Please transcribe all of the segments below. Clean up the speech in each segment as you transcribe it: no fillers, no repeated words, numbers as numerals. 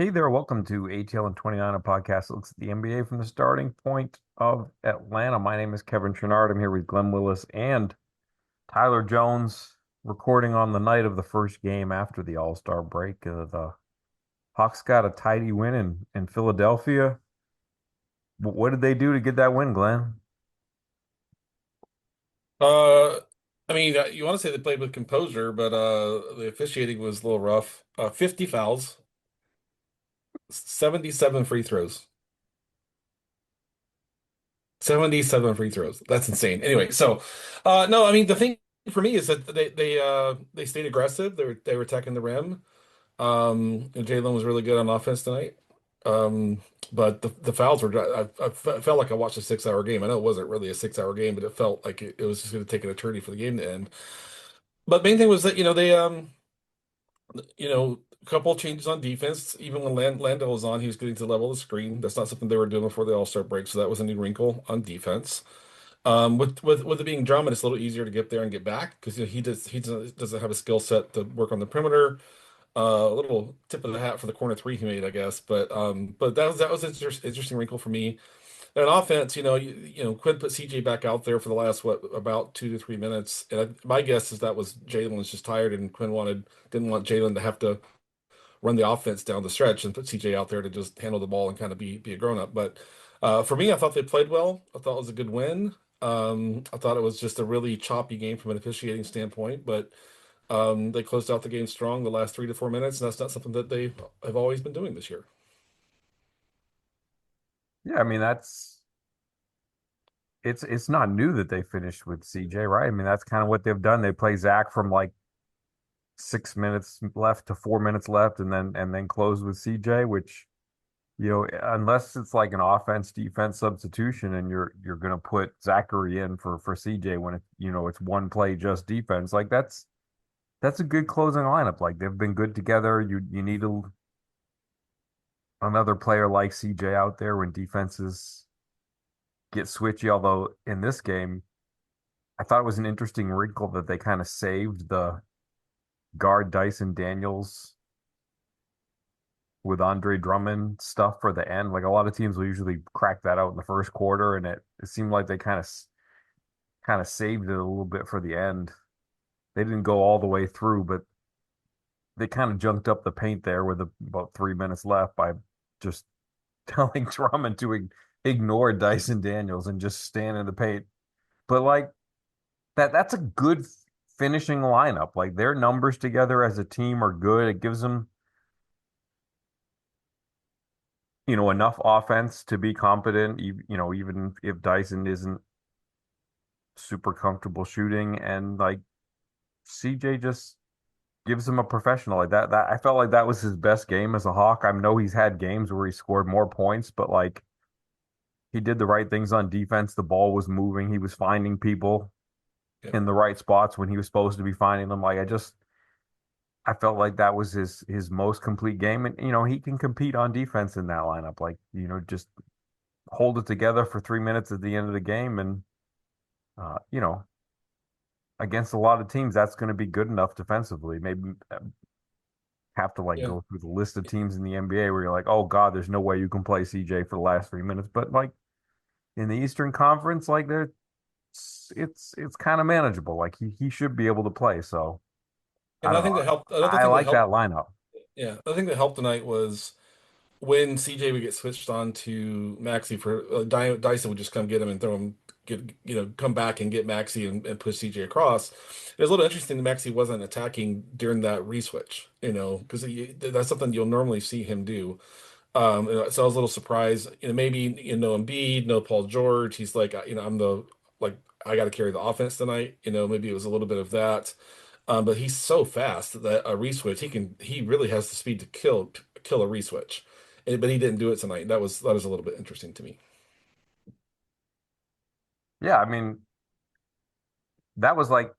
Hey there, welcome to ATL and 29, a podcast that looks at the NBA from the starting point of Atlanta. My name is Kevin Chouinard. I'm here with Glen Willis and Tyler Jones, recording on the night of the first game after the All-Star break. The Hawks got a tidy win in Philadelphia. What did they do to get that win, Glenn? Uh, you want to say they played with composure, but the officiating was a little rough. 50 fouls, 77 free throws. 77 free throws. That's insane. Anyway, no, the thing for me is that they stayed aggressive. They were attacking the rim. And Jalen was really good on offense tonight. Um, but the fouls were I felt like I watched a 6 hour game. I know it wasn't really a 6 hour game, but it felt like it was just going to take an eternity for the game to end. But main thing was that a couple of changes on defense. Even when Lando was on, he was getting to the level of the screen. That's not something they were doing before the All-Star break, so that was a new wrinkle on defense. With it being Drummond, it's a little easier to get there and get back because he doesn't have a skill set to work on the perimeter. A little tip of the hat for the corner three he made, I guess. But that was an interesting wrinkle for me. And on offense, Quinn put CJ back out there for the last about 2 to 3 minutes, and my guess is that was Jalen was just tired, and Quinn didn't want Jalen to have to run the offense down the stretch and put CJ out there to just handle the ball and kind of be a grown up. But for me, I thought they played well. I thought it was a good win. I thought it was just a really choppy game from an officiating standpoint, but they closed out the game strong the last 3 to 4 minutes, and that's not something that they have always been doing this year. Yeah, I mean it's not new that they finished with CJ, right? I mean that's kind of what they've done. They play Zach from like 6 minutes left to 4 minutes left, and then close with CJ, which unless it's like an offense defense substitution and you're gonna put Zachary in for CJ when it's one play just defense, like that's a good closing lineup. Like they've been good together. You need another player like CJ out there when defenses get switchy. Although in this game, I thought it was an interesting wrinkle that they kind of saved the guard Dyson Daniels with Andre Drummond stuff for the end. Like a lot of teams will usually crack that out in the first quarter, and it seemed like they kind of saved it a little bit for the end. They didn't go all the way through, but they kind of junked up the paint there with about 3 minutes left by just telling Drummond to ignore Dyson Daniels and just stand in the paint. But like that's a good finishing lineup. Like their numbers together as a team are good. It gives them enough offense to be competent, even if Dyson isn't super comfortable shooting. And like CJ just gives him a professional like that. I felt like that was his best game as a Hawk. I know he's had games where he scored more points, but like he did the right things on defense. The ball was moving. He was finding people Yeah. in the right spots when he was supposed to be finding them. Like I felt like that was his most complete game. And he can compete on defense in that lineup. Like, just hold it together for 3 minutes at the end of the game and uh, you know, against a lot of teams, that's going to be good enough defensively. Maybe have to like Yeah. go through the list of teams in the NBA where you're like, oh God, there's no way you can play CJ for the last 3 minutes. But like in the Eastern Conference, like it's kind of manageable. Like he should be able to play. So I And don't I know. think that helped. Another I thing that like that helped, lineup. yeah, I think that helped tonight was when CJ would get switched on to Maxi for Dyson would just come get him and throw him, come back and get Maxi and push CJ across. It was a little interesting that Maxi wasn't attacking during that reswitch, because that's something you'll normally see him do. So I was a little surprised. Maybe Embiid, no Paul George. He's like, I'm the like I got to carry the offense tonight. Maybe it was a little bit of that. But he's so fast that a reswitch, he really has the speed to kill a reswitch. But he didn't do it tonight. That was a little bit interesting to me. Yeah, I mean, that was like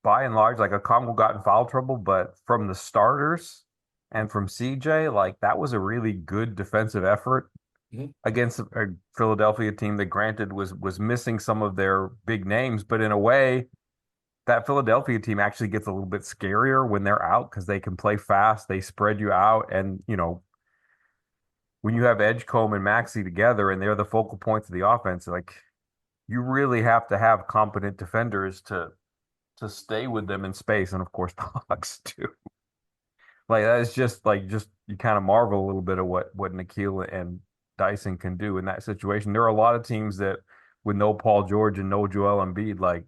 by and large, like a Congo got in foul trouble, but from the starters and from CJ, like that was a really good defensive effort Mhm. against a Philadelphia team that granted was missing some of their big names, but in a way, that Philadelphia team actually gets a little bit scarier when they're out because they can play fast, they spread you out, and when you have Edgecombe and Maxey together and they're the focal points of the offense, like you really have to have competent defenders to stay with them in space, and of course the Hawks too. Like that is just you kind of marvel a little bit at what Nikhil and Dyson can do in that situation. There are a lot of teams that with no Paul George and no Joel Embiid, like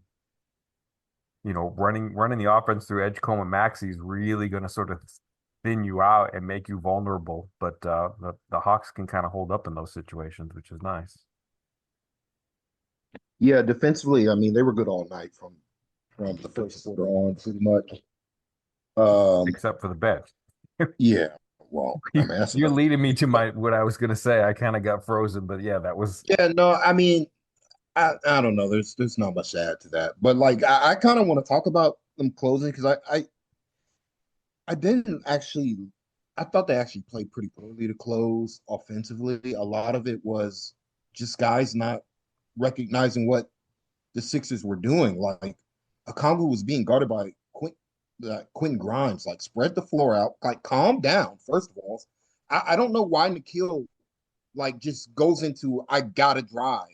running the offense through Edgecombe and Maxey is really going to sort of thin you out and make you vulnerable. But the Hawks can kind of hold up in those situations, which is nice, Yeah, defensively, I mean, they were good all night from the first quarter on, pretty much. Um, except for the bench. yeah, well, I You, mean, that's you're another leading me thing. to But my what I was going to say. I kind of got frozen, but yeah, that was yeah, no, I mean, I don't know. There's not much to add to that. But like, I kind of want to talk about them closing because I didn't actually. I thought they actually played pretty poorly to close offensively. A lot of it was just guys not recognizing what the Sixers were doing. Like Okongwu was being guarded by Quentin Grimes. Like spread the floor out. Like calm down. First of all, I don't know why Nikhil like just goes into I gotta drive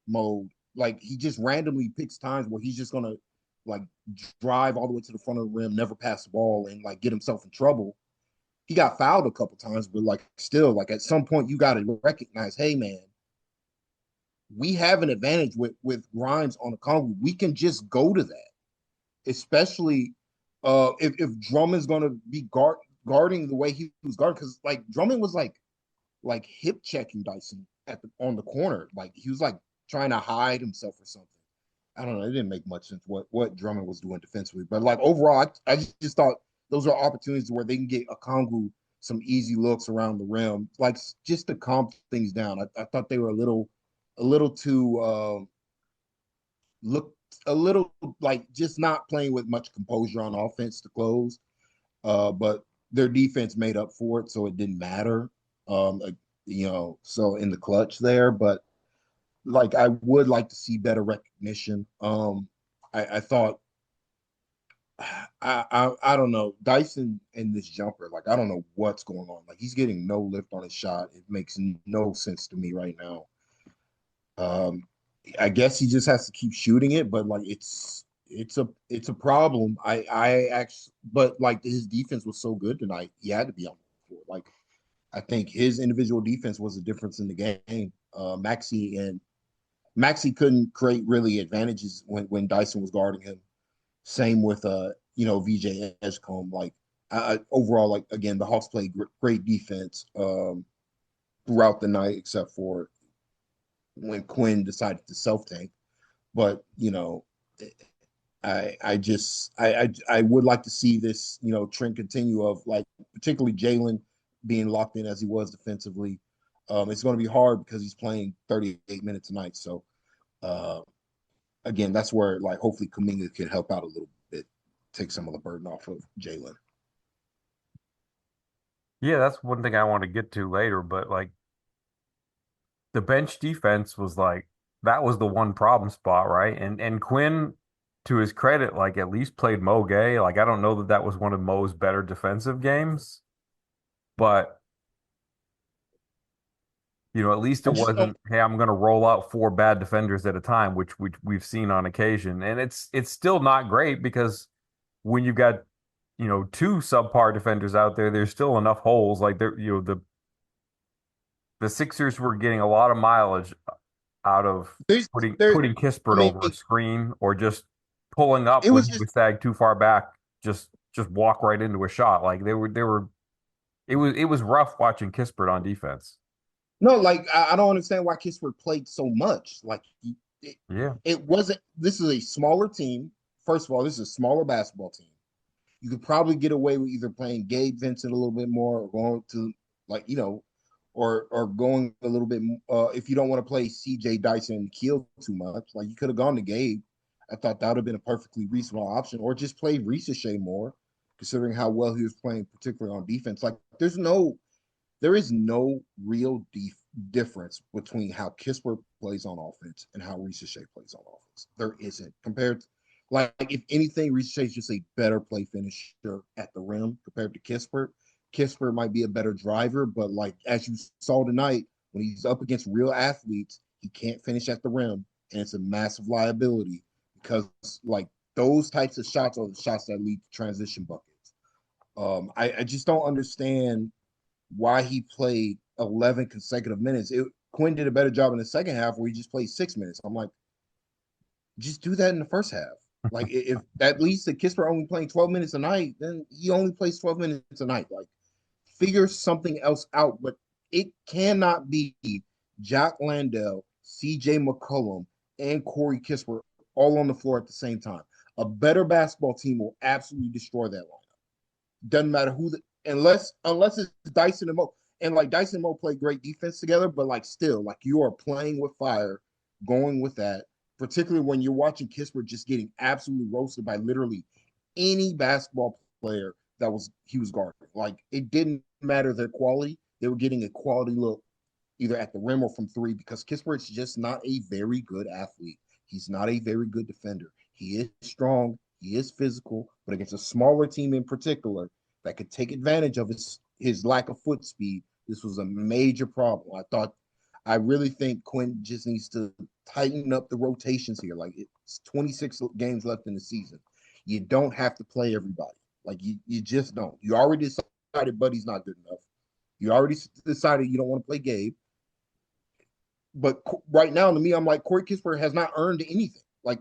mode. Like he just randomly picks times where he's just gonna like drive all the way to the front of the rim, never pass the ball, and like get himself in trouble. He got fouled a couple times, but like still, like at some point you got to recognize, hey man, we have an advantage with Grimes on the Congo. We can just go to that, especially if Drummond's going to be guarding the way he was guarding, because like Drummond was like hip checking Dyson on the corner, like he was like trying to hide himself or something. I don't know. It didn't make much sense what Drummond was doing defensively, but like overall, I just thought those are opportunities where they can get a Kongu some easy looks around the rim, like just to calm things down. I thought they were a little too look a little like just not playing with much composure on offense to close. But their defense made up for it, so it didn't matter. Like, so in the clutch there, but like I would like to see better recognition. I thought I don't know Dyson in this jumper. Like I don't know what's going on. Like he's getting no lift on his shot. It makes no sense to me right now. Um, I guess he just has to keep shooting it, but like it's a problem. I actually, but like his defense was so good tonight, he had to be on the floor. Like I think his individual defense was the difference in the game. Maxi couldn't create really advantages when Dyson was guarding him. Same with VJ Edgecombe. Like overall, like again, the Hawks played great defense throughout the night, except for when Quinn decided to self tank. But I would like to see this trend continue of like particularly Jalen being locked in as he was defensively. It's going to be hard because he's playing 38 minutes a night. So uh, again, that's where like hopefully Kuminga can help out a little bit, take some of the burden off of Jalen. yeah, that's one thing I want to get to later. But like the bench defense was like that was the one problem spot, right? And Quinn, to his credit, like at least played Mo Gay. Like I don't know that that was one of Mo's better defensive games, but at least I it just don't. wasn't, hey, I'm going to roll out four bad defenders at a time, which we've seen on occasion. And it's still not great because when you've got, two subpar defenders out there, there's still enough holes. Like there, the Sixers were getting a lot of mileage out of There's there. putting I Kispert mean, over a screen or just pulling up it when was he just was sagged too far back, just walk right into a shot. Like they were it was rough watching Kispert on defense. no, like I don't understand why Kispert played so much. Like it, Yeah. it wasn't. This is a smaller team. First of all, this is a smaller basketball team. You could probably get away with either playing Gabe Vincent a little bit more, or going to like or going a little bit. If you don't want to play C.J. Dyson and Keel too much, like you could have gone to Gabe. I thought that would have been a perfectly reasonable option, or just play Ricochet more, considering how well he was playing, particularly on defense. Like there is no real difference between how Kispert plays on offense and how Ricochet plays on offense. There isn't compared. Like if anything, Reese Chase just a better play finisher at the rim compared to Kispert. Kispert might be a better driver, but like as you saw tonight, when he's up against real athletes, he can't finish at the rim, and it's a massive liability because like those types of shots are the shots that lead to transition buckets. I just don't understand why he played 11 consecutive minutes. Quinn did a better job in the second half where he just played 6 minutes. I'm like, just do that in the first half. Like if at least the Kisper only playing 12 minutes a night, then he only plays 12 minutes a night. Like figure something else out, but it cannot be Jack Landell, CJ McCollum, and Corey Kisper all on the floor at the same time. A better basketball team will absolutely destroy that lineup. Doesn't matter who unless it's Dyson and Mo. And like Dyson and Mo play great defense together, but like still, like you are playing with fire, going with that, particularly when you're watching Kisper just getting absolutely roasted by literally any basketball player that was he was guarding. Like it didn't matter their quality; they were getting a quality look either at the rim or from three because Kisper is just not a very good athlete. He's not a very good defender. He is strong, he is physical, but against a smaller team in particular that could take advantage of his lack of foot speed, this was a major problem. I really think Quinn just needs to tighten up the rotations here. Like it's 26 games left in the season. You don't have to play everybody. Like you just don't. You already decided Buddy's not good enough. You already decided you don't want to play Gabe. But right now, to me, I'm like Corey Kispert has not earned anything. Like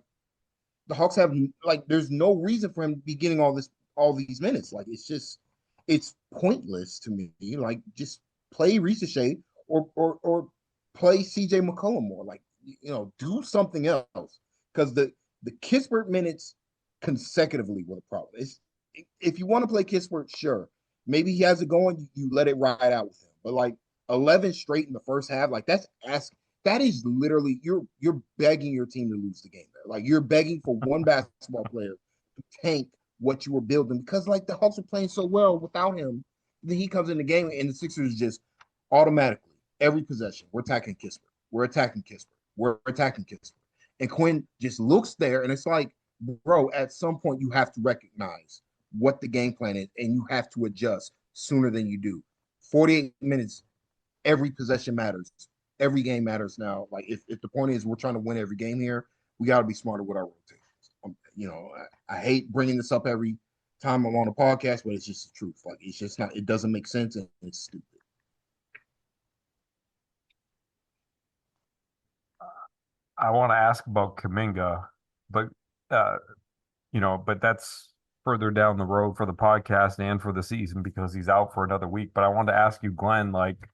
the Hawks have like there's no reason for him to be getting all these minutes. Like it's pointless to me. Like just play Risache or play CJ McCollum more. Like do something else because the Kispert minutes consecutively were the problem. If you want to play Kispert, sure, maybe he has it going. You let it ride out with him. But like 11 straight in the first half, like that is literally you're begging your team to lose the game there. Like you're begging for one basketball player to tank what you were building because like the Hawks are playing so well without him. Then he comes in the game and the Sixers just automatically every possession we're attacking Kisper, we're attacking Kisper, we're attacking Kisper, and Quinn just looks there and it's like, bro, at some point you have to recognize what the game plan is and you have to adjust sooner than you do. 48 minutes, every possession matters. Every game matters now. Like if the point is we're trying to win every game here, we got to be smarter with our rotations. I hate bringing this up every time I'm on a podcast, but it's just the truth. Like it's just not. It doesn't make sense and it's stupid. I want to ask about Kaminga, but uh, but that's further down the road for the podcast and for the season because he's out for another week. But I wanted to ask you, Glenn, like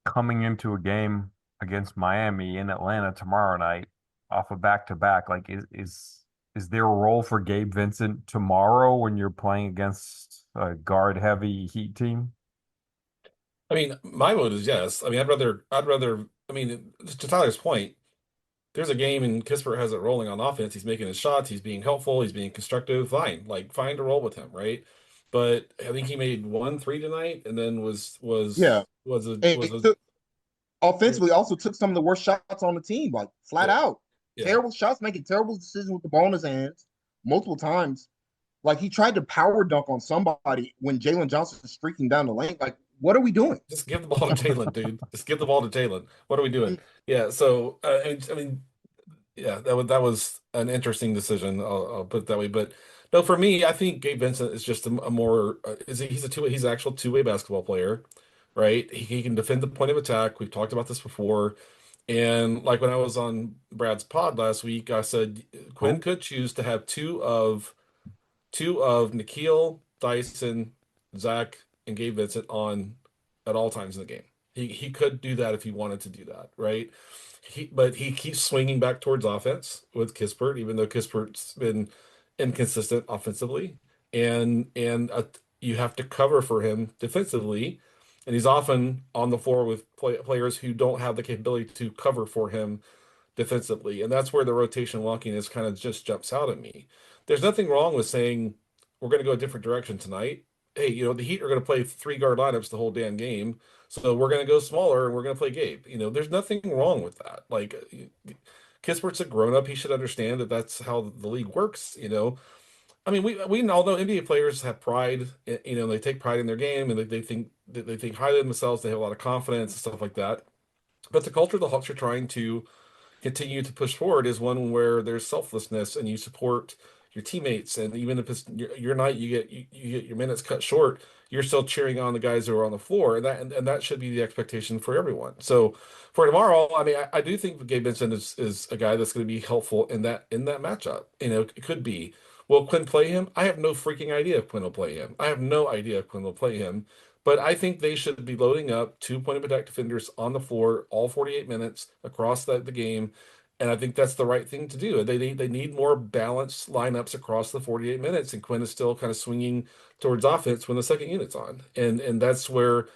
coming into a game against Miami in Atlanta tomorrow night off a back-to-back, like is there a role for Gabe Vincent tomorrow when you're playing against a guard-heavy Heat team? I mean, my vote is yes. I mean, I'd rather. I mean, to Tyler's point, there's a game and Kispert has it rolling on offense. He's making his shots. He's being helpful. He's being constructive. Fine, like find a role with him, right? But I think he made 1 3 tonight, and then was Yeah, was was a and was it a took offensively also took some of the worst shots on the team, like flat yeah out. yeah. Terrible shots, making terrible decisions with the ball in his hands multiple times. Like he tried to power dunk on somebody when Jalen Johnson is streaking down the lane. Like, what are we doing? Just give the ball to Jalen, dude. Just give the ball to Jalen. What are we doing? Yeah. So I mean, yeah, that was an interesting decision. I'll put it that way. But no, for me, I think Gabe Vincent is just a more he's an actual two-way basketball player, right? He can defend the point of attack. We've talked about this before. And like when I was on Brad's pod last week, I said Quinn Who? could choose to have two of Nikhil, Dyson, Zach, and Gabe Vincent on at all times in the game. He could do that if he wanted to do that, right? But he keeps swinging back towards offense with Kispert, even though Kispert's been inconsistent offensively, and you have to cover for him defensively, and he's often on the floor with players who don't have the capability to cover for him defensively. And that's where the rotation wonkiness kind of just jumps out at me. There's nothing wrong with saying we're going to go a different direction tonight. Hey, the Heat are going to play three guard lineups the whole damn game. So we're going to go smaller and we're going to play Gabe. There's nothing wrong with that. Like Kispert's a grown up. He should understand that that's how the league works. I mean, we all know NBA players have pride. They take pride in their game, and they think highly of themselves. They have a lot of confidence and stuff like that. But the culture the Hawks are trying to continue to push forward is one where there's selflessness and you support your teammates. And even if it's your night, you get your minutes cut short, you're still cheering on the guys who are on the floor, and that should be the expectation for everyone. So for tomorrow, I mean, I do think Gabe Vincent is a guy that's going to be helpful in that matchup. It could be. Will Quinn play him? I have no freaking idea if Quinn will play him. I have no idea if Quinn will play him. But I think they should be loading up two point of attack defenders on the floor all 48 minutes across the game. And I think that's the right thing to do. They need more balanced lineups across the 48 minutes, and Quinn is still kind of swinging towards offense when the second unit's on, and that's when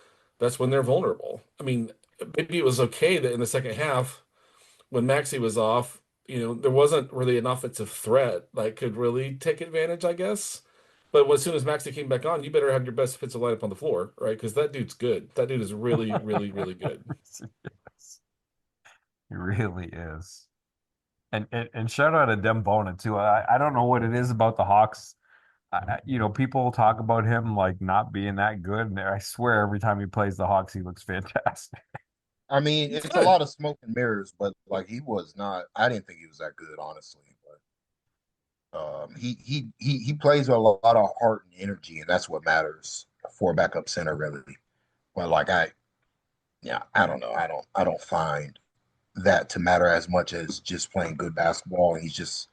they're vulnerable. I mean, maybe it was okay that in the second half when Maxey was off, there wasn't really an offensive threat that could really take advantage, I guess. But as soon as Maxey came back on, you better have your best defensive lineup on the floor, right? Because that dude's good. That dude is really, really, really good. Yes, it really is. And shout out to Dembona too. I don't know what it is about the Hawks. People talk about him like not being that good, and I swear every time he plays the Hawks, he looks fantastic. I mean, He's it's a good. lot of smoke and mirrors, but like he was not. I didn't think he was that good, honestly. But he plays with a lot of heart and energy, and that's what matters for a backup center, really. But like yeah, I don't know. I don't find that to matter as much as just playing good basketball. And he's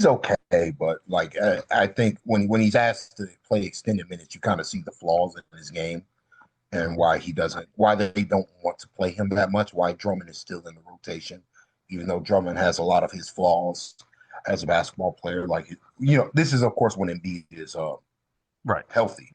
okay, but like I think when he's asked to play extended minutes, you kind of see the flaws in his game and Mhm. why they don't want to play him that much, why Drummond is still in the rotation, even though Drummond has a lot of his flaws as a basketball player. Like, this is of course when Embiid is Right. healthy,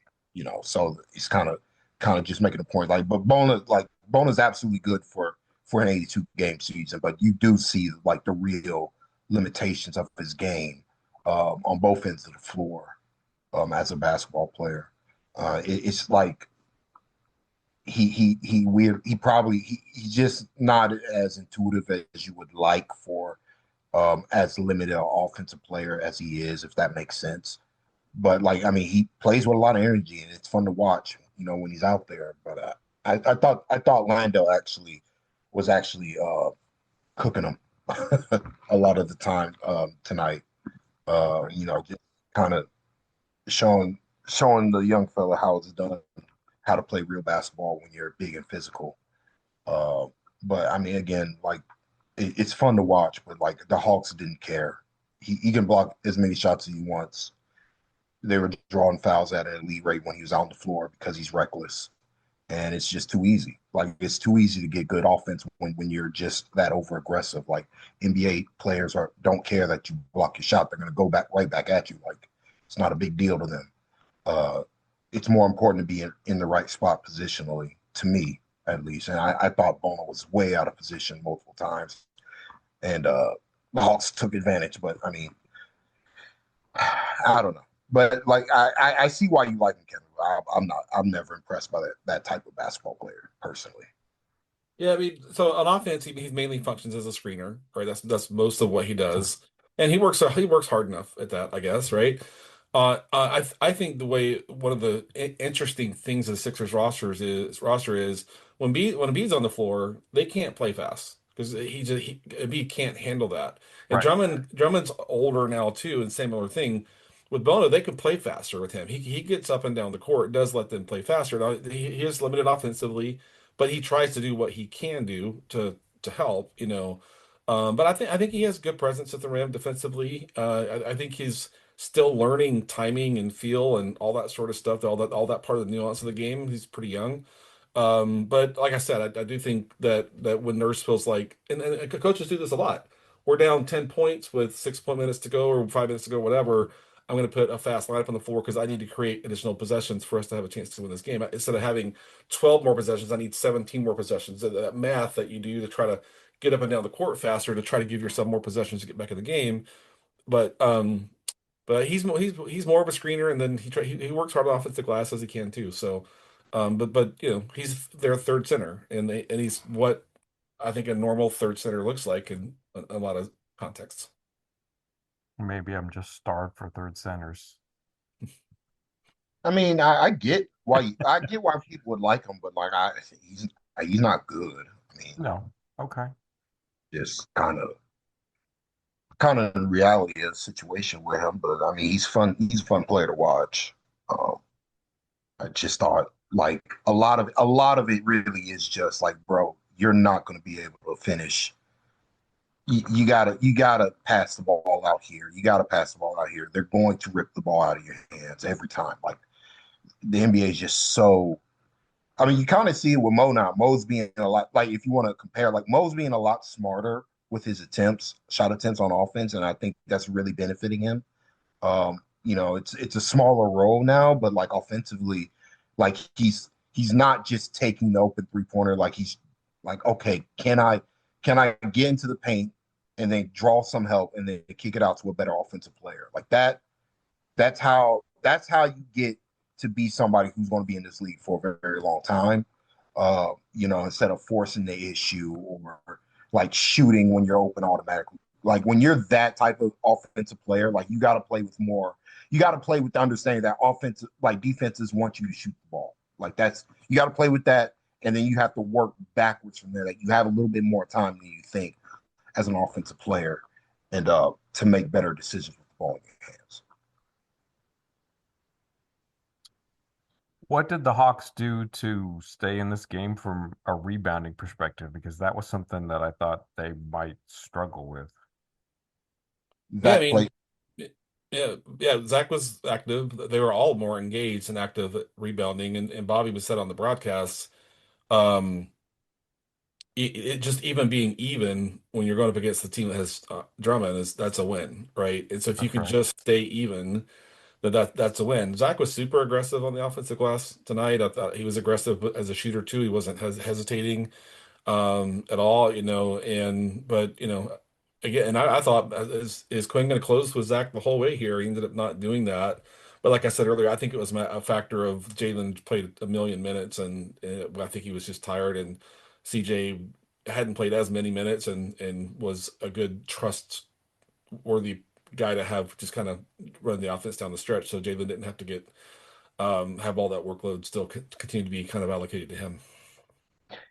so he's kind of just making a point. But Bona's absolutely good for an 82 game season, but you do see like the real limitations of his game on both ends of the floor as a basketball player. It's like he weird. He's just not as intuitive as you would like for as limited an offensive player as he is, if that makes sense. But like, I mean, he plays with a lot of energy, and it's fun to watch, when he's out there. But I thought Landell was actually cooking him a lot of the time tonight. Just kind of showing showing the young fella how it's done, how to play real basketball when you're big and physical. Uh, but I mean, again, like it's fun to watch, but like the Hawks didn't care. He can block as many shots as he wants. They were drawing fouls at an elite rate when he was out on the floor because he's reckless. And it's just too easy. Like it's too easy to get good offense when you're just that over aggressive. Like NBA players don't care that you block your shot. They're gonna go back right back at you. Like it's not a big deal to them. Uh, it's more important to be in the right spot positionally, to me at least. And I thought Bona was way out of position multiple times. And the Hawks took advantage, but I mean, I don't know. But like I see why you like him, Kevin. I'm not. I'm never impressed by that type of basketball player personally. Yeah, I mean, so on offense, he mainly functions as a screener, right? That's most of what he does, and he works hard enough at that, I guess, right? I think the way one of the interesting things of the Sixers roster is when Embiid's on the floor, they can't play fast because Embiid can't handle that. And Right. Drummond's older now too, and same other thing with Bono, they can play faster with him. He gets up and down the court, does let them play faster. Now he is limited offensively, but he tries to do what he can do to help. But I think he has good presence at the rim defensively. I think he's still learning timing and feel and all that sort of stuff, all that part of the nuance of the game. He's pretty young. But like I said, I do think that when Nurse feels like, and coaches do this a lot. We're down 10 points with 6 minutes to go or 5 minutes to go, whatever. I'm going to put a fast lineup on the floor because I need to create additional possessions for us to have a chance to win this game. Instead of having 12 more possessions, I need 17 more possessions. That math that you do to try to get up and down the court faster to try to give yourself more possessions to get back in the game. But he's more of a screener, and then he works hard on offensive glass as he can too. So, but he's their third center, and he's what I think a normal third center looks like, and a lot of contexts. Maybe I'm just starved for third centers. I mean, I get why people would like him, but like he's not good. I mean, No. Okay. just kind of in reality a situation with him. But I mean, he's fun. He's a fun player to watch. Um, I just thought like a lot of it really is just like, bro, you're not going to be able to finish. You gotta pass the ball out here. You gotta pass the ball out here. They're going to rip the ball out of your hands every time. Like the NBA is just so. I mean, you kind of see it with Mo now. Mo's being a lot like if you want to compare, like Mo's being a lot smarter with his shot attempts on offense, and I think that's really benefiting him. It's a smaller role now, but like offensively, like he's not just taking the open 3-pointer. Like he's like, okay, can I get into the paint and then draw some help and then kick it out to a better offensive player like that? That's how you get to be somebody who's going to be in this league for a very, very long time. Instead of forcing the issue or like shooting when you're open automatically. Like when you're that type of offensive player, like you got to play with more. You got to play with the understanding that offensive, like defenses want you to shoot the ball. Like that's you got to play with that, and then you have to work backwards from there. Like you have a little bit more time than you think as an offensive player, and to make better decisions with the ball in your hands. What did the Hawks do to stay in this game from a rebounding perspective? Because that was something that I thought they might struggle with. Yeah, I Zach mean, played yeah. Zach was active. They were all more engaged and active at rebounding, and Bobby was said on the broadcast. Um, it just even being even when you're going up against the team that has Drummond is that's a win, right? And so if you That's can right. just stay even, that's a win. Zach was super aggressive on the offensive glass tonight. I thought he was aggressive as a shooter too. He wasn't hesitating at all, and but again, and I thought is Quinn going to close with Zach the whole way here? He ended up not doing that. But like I said earlier, I think it was a factor of Jalen played a million minutes, and I think he was just tired, and CJ hadn't played as many minutes, and was a good trustworthy guy to have just kind of run the offense down the stretch, so Jalen didn't have to get have all that workload still continue to be kind of allocated to him.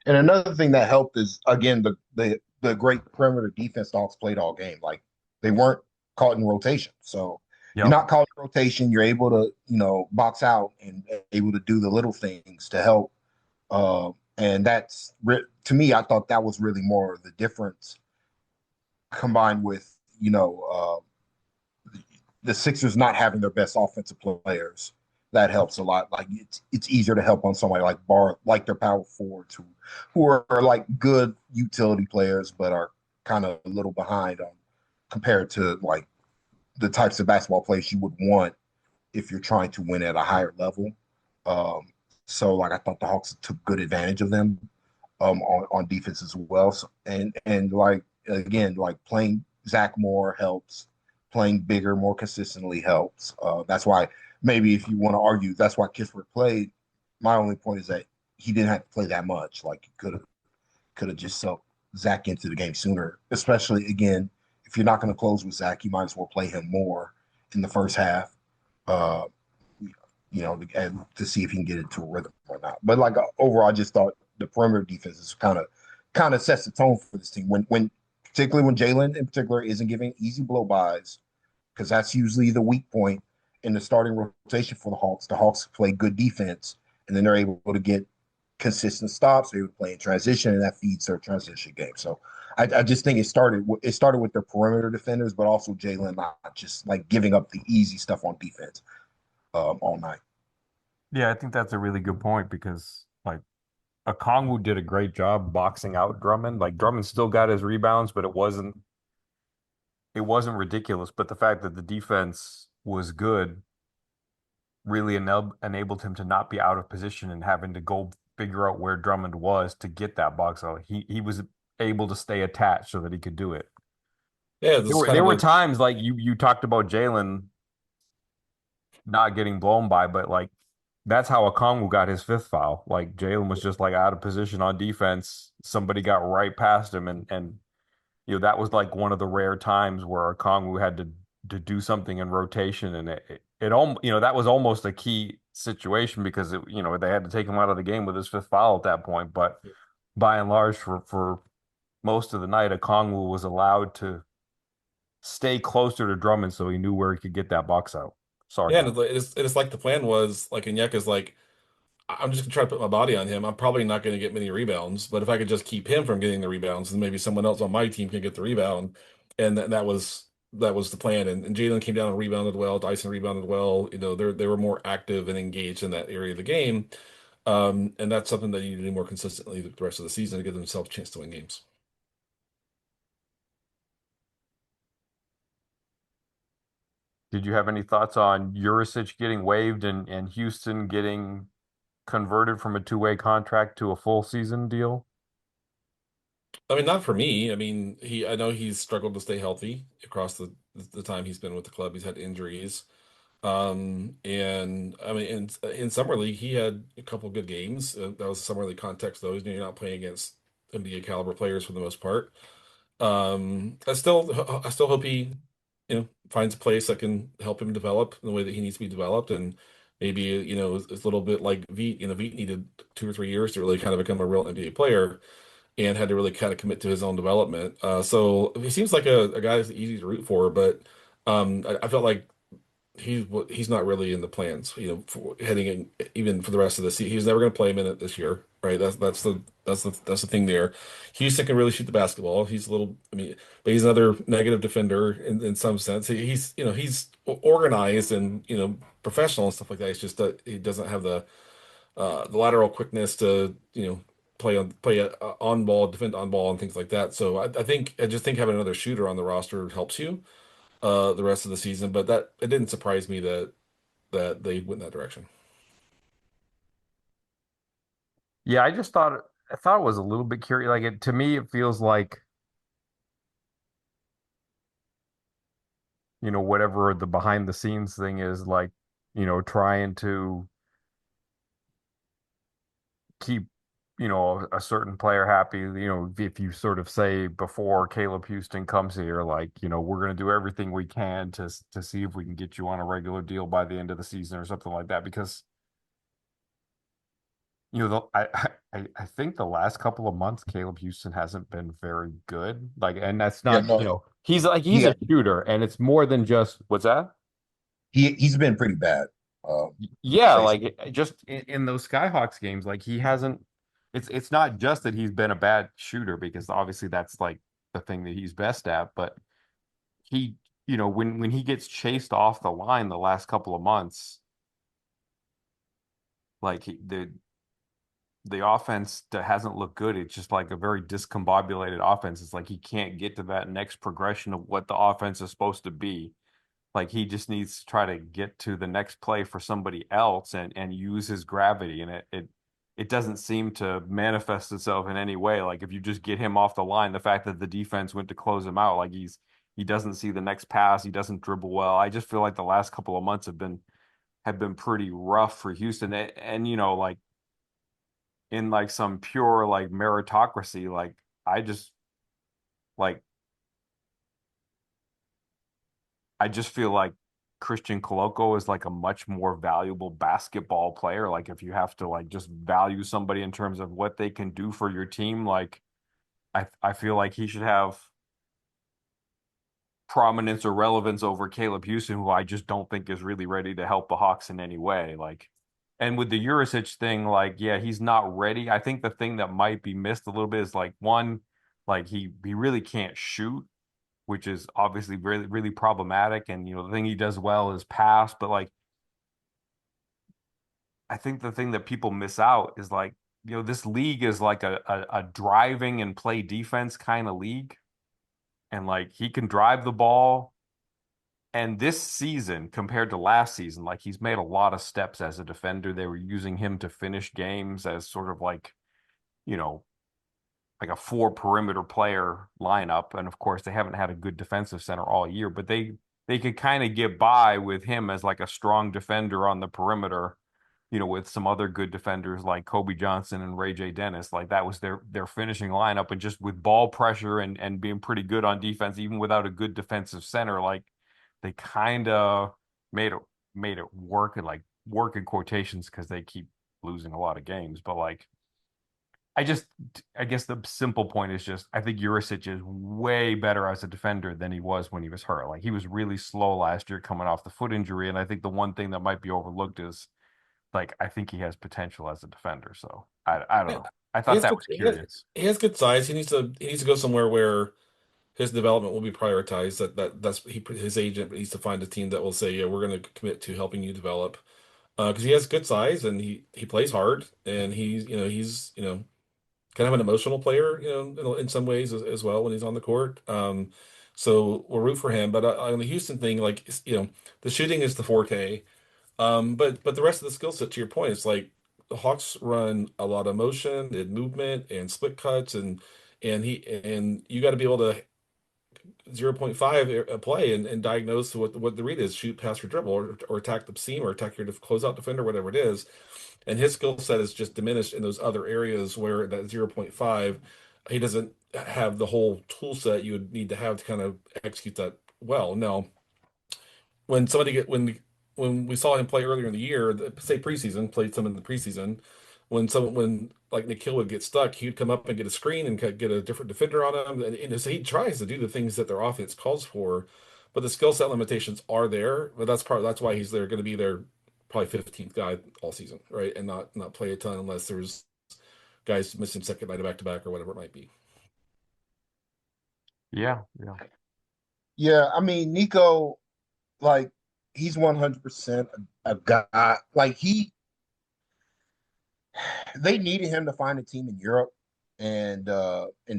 And another thing that helped is again the great perimeter defense dogs played all game. Like they weren't caught in rotation. So you're Yep. not caught in rotation. You're able to, box out and able to do the little things to help. And to me, I thought that was really more the difference combined with, the Sixers not having their best offensive players. That helps a lot. Like it's easier to help on somebody like like their power forwards who are like good utility players, but are kind of a little behind on compared to like the types of basketball players you would want if you're trying to win at a higher level. Um, so like I thought the Hawks took good advantage of them on defense as well. So, and like again, like playing Zach Moore helps. Playing bigger, more consistently helps. That's why maybe if you want to argue, that's why Kispert played. My only point is that he didn't have to play that much. Like he could have just sucked Zach into the game sooner. Especially again, if you're not going to close with Zach, you might as well play him more in the first half. Uh, to see if he can get into a rhythm or not. But like overall, I just thought the perimeter defense is kind of sets the tone for this team. When particularly when Jalen in particular isn't giving easy blow bys, because that's usually the weak point in the starting rotation for the Hawks. The Hawks play good defense, and then they're able to get consistent stops. They would play in transition, and that feeds their transition game. So I just think it started with their perimeter defenders, but also Jalen not just like giving up the easy stuff on defense all night. Yeah, I think that's a really good point because like Okongwu did a great job boxing out Drummond. Like Drummond still got his rebounds, but it wasn't ridiculous. But the fact that the defense was good really enabled him to not be out of position and having to go figure out where Drummond was to get that box out. He was able to stay attached so that he could do it. Yeah, There this is were kind there of were a times like you talked about Jalen not getting blown by, but like that's how Okongwu got his fifth foul. Like Jalen was just like out of position on defense. Somebody got right past him and that was like one of the rare times where Kongwu had to do something in rotation, and that was almost a key situation because they had to take him out of the game with his fifth foul at that point. But by and large, for most of the night, Kongwu was allowed to stay closer to Drummond so he knew where he could get that box out. Sorry, Yeah, man. and it's like the plan was like Onyeka's like I'm just gonna try to put my body on him. I'm probably not going to get many rebounds, but if I could just keep him from getting the rebounds, then maybe someone else on my team can get the rebound. And that was the plan. And Jalen came down and rebounded well. Dyson rebounded well. They were more active and engaged in that area of the game. And that's something that you need to do more consistently the rest of the season to give themselves a chance to win games. Did you have any thoughts on Jurisic getting waived and Houston getting converted from a two-way contract to a full season deal? I mean, not for me. I mean, I know he's struggled to stay healthy across the time he's been with the club. He's had injuries. And I mean, in summer league, he had a couple good games. That was summer league context, though. You're not playing against NBA caliber players for the most part. I still hope he, finds a place that can help him develop in the way that he needs to be developed, and maybe it's a little bit like Veet. Veet needed 2 or 3 years to really kind of become a real NBA player, and had to really kind of commit to his own development. So he seems like a guy that's easy to root for, but I felt like he's not really in the plans, for heading in even for the rest of the season. He's never going to play a minute this year, right? That's the thing there. Houston can really shoot the basketball. He's a little, I mean, but he's another negative defender in some sense. He's organized and professional and stuff like that. It's just that he doesn't have the lateral quickness to on ball, defend on ball, and things like that. So I just think having another shooter on the roster helps you the rest of the season. But that it didn't surprise me that they went in that direction. Yeah, I thought it was a little bit curious. Like to me, it feels like, whatever the behind the scenes thing is, like, trying to keep, a certain player happy. If you sort of say before Caleb Houston comes here, like, we're going to do everything we can to see if we can get you on a regular deal by the end of the season or something like that. Because, I think the last couple of months, Caleb Houston hasn't been very good. Like, and that's Yeah, not, no, he's he a shooter, and it's more than just what's that? he's been pretty bad. To Yeah, say so. like just in those Skyhawks games, like he hasn't. It's not just that he's been a bad shooter because obviously that's like the thing that he's best at, but he, when he gets chased off the line the last couple of months, like the offense that hasn't looked good. It's just like a very discombobulated offense. It's like he can't get to that next progression of what the offense is supposed to be. Like he just needs to try to get to the next play for somebody else and use his gravity. And it doesn't seem to manifest itself in any way. Like if you just get him off the line, the fact that the defense went to close him out, like he doesn't see the next pass, he doesn't dribble well. I just feel like the last couple of months have been pretty rough for Houston. And like in like some pure like meritocracy, like I just like I just feel like Christian Coloco is like a much more valuable basketball player. Like if you have to like just value somebody in terms of what they can do for your team, like I feel like he should have prominence or relevance over Caleb Houston, who I just don't think is really ready to help the Hawks in any way. Like, and with the Jurisic thing, like, yeah, he's not ready. I think the thing that might be missed a little bit is like one, like he really can't shoot, which is obviously really, really problematic. And the thing he does well is pass, but like I think the thing that people miss out is like, this league is like a driving and play defense kind of league. And like he can drive the ball. And this season, compared to last season, like he's made a lot of steps as a defender. They were using him to finish games as sort of like, you know, like a four perimeter player lineup. And of course, they haven't had a good defensive center all year, but they could kind of get by with him as like a strong defender on the perimeter. with some other good defenders like Kobe Johnson and Ray J. Dennis. Like that was their finishing lineup, and just with ball pressure and being pretty good on defense, even without a good defensive center, like they kind of made it made it work and like work in quotations because they keep losing a lot of games. But like I just I guess the simple point is just I think Jurisic is way better as a defender than he was when he was hurt. Like he was really slow last year coming off the foot injury, and I think the one thing that might be overlooked is like I think he has potential as a defender. So I don't Yeah. know. I He thought has that good was he has, curious. he has good size. He needs to go somewhere where his development will be prioritized. His agent needs to find a team that will say, yeah, we're going to commit to helping you develop. Because he has good size and he plays hard and he's kind of an emotional player, in some ways as well when he's on the court. So we'll root for him. But on the Houston thing, like the shooting is the forte. But the rest of the skill set, to your point, it's like the Hawks run a lot of motion and movement and split cuts and you got to be able to 0.5 a play and diagnose what the read is, shoot, pass, or dribble, or attack the seam, or attack your closeout defender, whatever it is. And his skill set is just diminished in those other areas where that 0.5, he doesn't have the whole tool set you would need to have to kind of execute that well. Now, when somebody get when we saw him play earlier in the year, say preseason, played some in the preseason, when like Nikhil would get stuck, he'd come up and get a screen and get a different defender on him, and so he tries to do the things that their offense calls for, but the skill set limitations are there. But that's why he's there going to be their probably 15th guy all season, right? And not play a ton unless there's guys missing second night of back to back or whatever it might be. Yeah, yeah. Yeah, I mean, Nico, like he's 100% a guy. Like they needed him to find a team in Europe and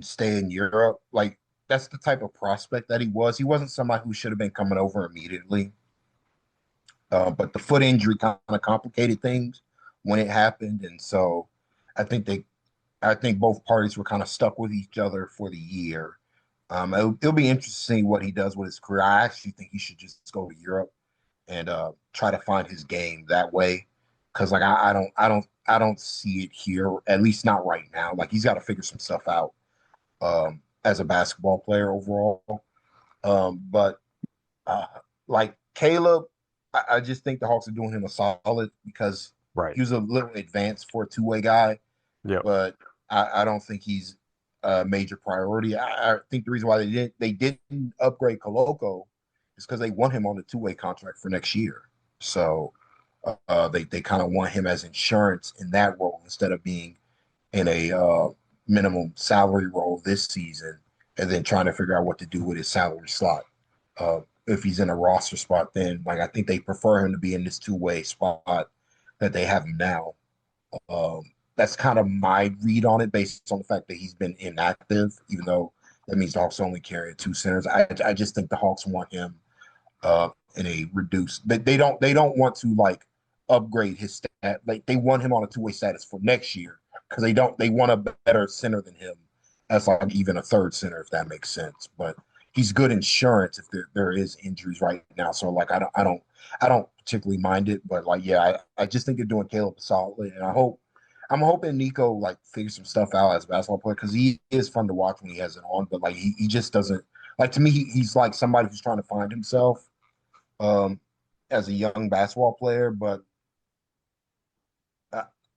stay in Europe. Like that's the type of prospect that he was. He wasn't somebody who should have been coming over immediately. But the foot injury kind of complicated things when it happened, and so I think they, I think both parties were kind of stuck with each other for the year. It'll be interesting to see what he does with his career. I actually think he should just go to Europe and try to find his game that way. Because like I don't see it here, at least not right now. Like he's got to figure some stuff out as a basketball player overall. But uh, like Caleb, I just think the Hawks are doing him a solid because Right. he was a little advanced for a two-way guy, Yep. but I don't think he's a major priority. I think the reason why they didn't upgrade Koloko is because they want him on the two-way contract for next year. So they kind of want him as insurance in that role instead of being in a minimum salary role this season and then trying to figure out what to do with his salary slot. If he's in a roster spot, then like I think they prefer him to be in this two-way spot that they have him now. That's kind of my read on it based on the fact that he's been inactive, even though that means the Hawks only carry two centers. I just think the Hawks want him in a reduced. They don't want to like upgrade his stat. Like they want him on a two-way status for next year because they want a better center than him as like even a third center if that makes sense. But he's good insurance if there is injuries right now. So like I don't particularly mind it. But like yeah, I just think they're doing Caleb solidly, and I'm hoping Nico like figures some stuff out as a basketball player because he is fun to watch when he has it on. But like he just doesn't like to me. He's like somebody who's trying to find himself um, as a young basketball player, but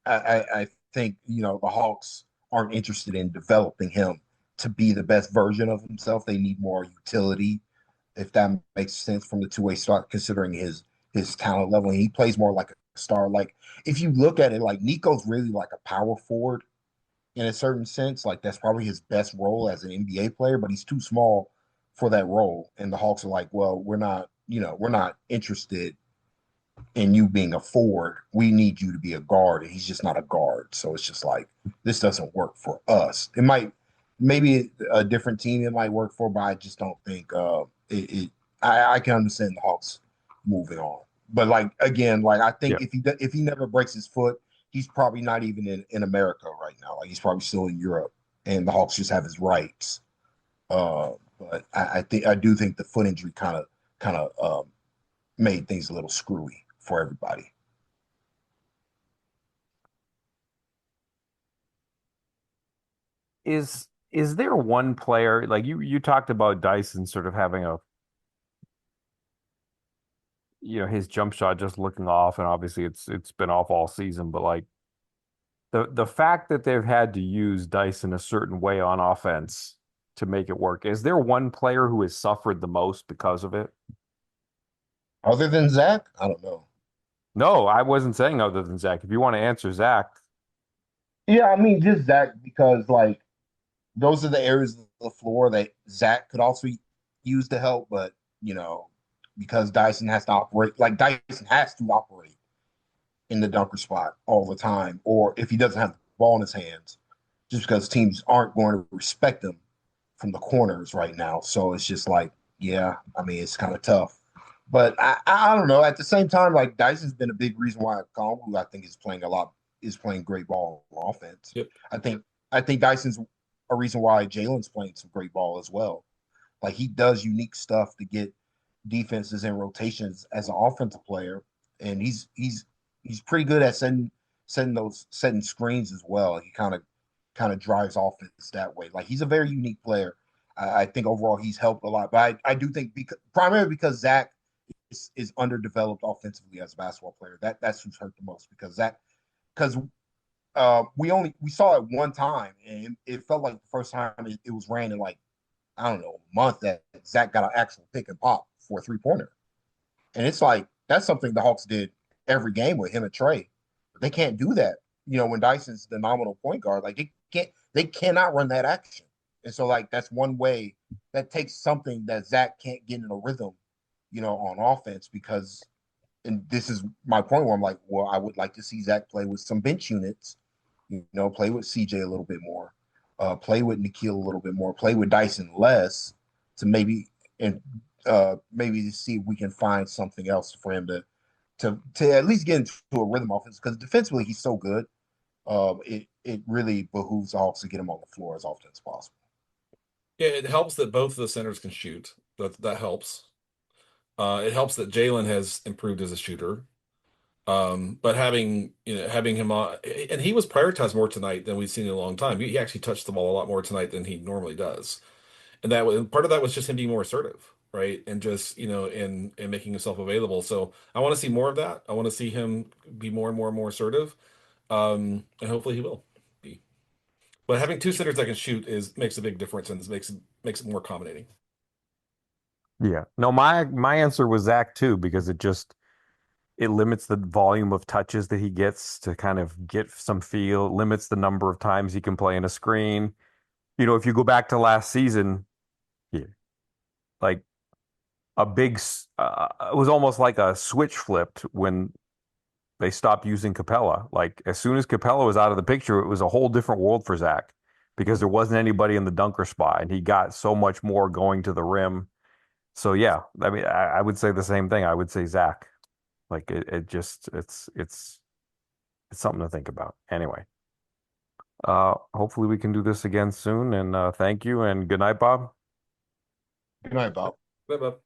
I, I think the Hawks aren't interested in developing him to be the best version of himself. They need more utility, if that makes sense, from the two-way start, considering his talent level. And he plays more like a star. Like if you look at it, like Nico's really like a power forward in a certain sense. Like that's probably his best role as an NBA player, but he's too small for that role. And the Hawks are like, well, we're not interested in you being a forward. We need you to be a guard, and he's just not a guard. So it's just like this doesn't work for us. It might maybe a different team it might work for, but I just don't think it. I can understand the Hawks moving on, but like again, like I think Yeah. if he never breaks his foot, he's probably not even in America right now. Like he's probably still in Europe, and the Hawks just have his rights. But I do think the foot injury kind of made things a little screwy for everybody. is there one player like you talked about Dyson sort of having a his jump shot just looking off, and obviously it's been off all season, but like the fact that they've had to use Dyson a certain way on offense to make it work, is there one player who has suffered the most because of it? Other than Zach, I don't know. No, I wasn't saying other than Zach. If you want to answer Zach, Yeah, I mean just Zach because like those are the areas of the floor that Zach could also use to help, but you know, because Dyson has to operate like Dyson has to operate in the dunker spot all the time, or if he doesn't have the ball in his hands, just because teams aren't going to respect him from the corners right now. So it's just like, yeah, I mean, it's kind of tough. But I don't know. At the same time, like Dyson's been a big reason why Kongwu, I think, is playing great ball on offense. Yep. I think Dyson's a reason why Jalen's playing some great ball as well. Like he does unique stuff to get defenses in rotations as an offensive player, and he's pretty good at setting screens as well. He kind of drives offense that way. Like he's a very unique player. I think overall he's helped a lot, but I do think primarily because Zach is underdeveloped offensively as a basketball player. That's who's hurt the most because we saw it one time and it felt like the first time it was ran in like I don't know a month that Zach got an actual pick and pop for a 3-pointer, and it's like that's something the Hawks did every game with him and Trey. But they can't do that. When Dyson's the nominal point guard, like they cannot run that action. And so like that's one way that takes something that Zach can't get in a rhythm, on offense because and this is my point where I'm like, well, I would like to see Zach play with some bench units, play with CJ a little bit more, play with Nikhil a little bit more, play with Dyson less to maybe to see if we can find something else for him to at least get into a rhythm offense because defensively he's so good. It really behooves the Hawks to get him on the floor as often as possible. Yeah, it helps that both of the centers can shoot. That helps. It helps that Jalen has improved as a shooter. But having him on, and he was prioritized more tonight than we've seen in a long time. He actually touched the ball a lot more tonight than he normally does, and that was part of that was just him being more assertive, right? And just in making himself available. So I want to see more of that. I want to see him be more and more and more assertive, and hopefully he will be. But having two centers that can shoot is makes a big difference and makes it more accommodating. yeah. No, my answer was Zach too, because it limits the volume of touches that he gets to kind of get some feel, limits the number of times he can play in a screen. If you go back to last season, yeah, like it was almost like a switch flipped when they stopped using Capella. Like as soon as Capella was out of the picture, it was a whole different world for Zach because there wasn't anybody in the dunker spot, and he got so much more going to the rim. So yeah, I mean, I would say the same thing. I would say Zach. Like it just it's something to think about. Anyway, hopefully we can do this again soon. And thank you and good night, Bob. Good night, Bob. Bye, bye.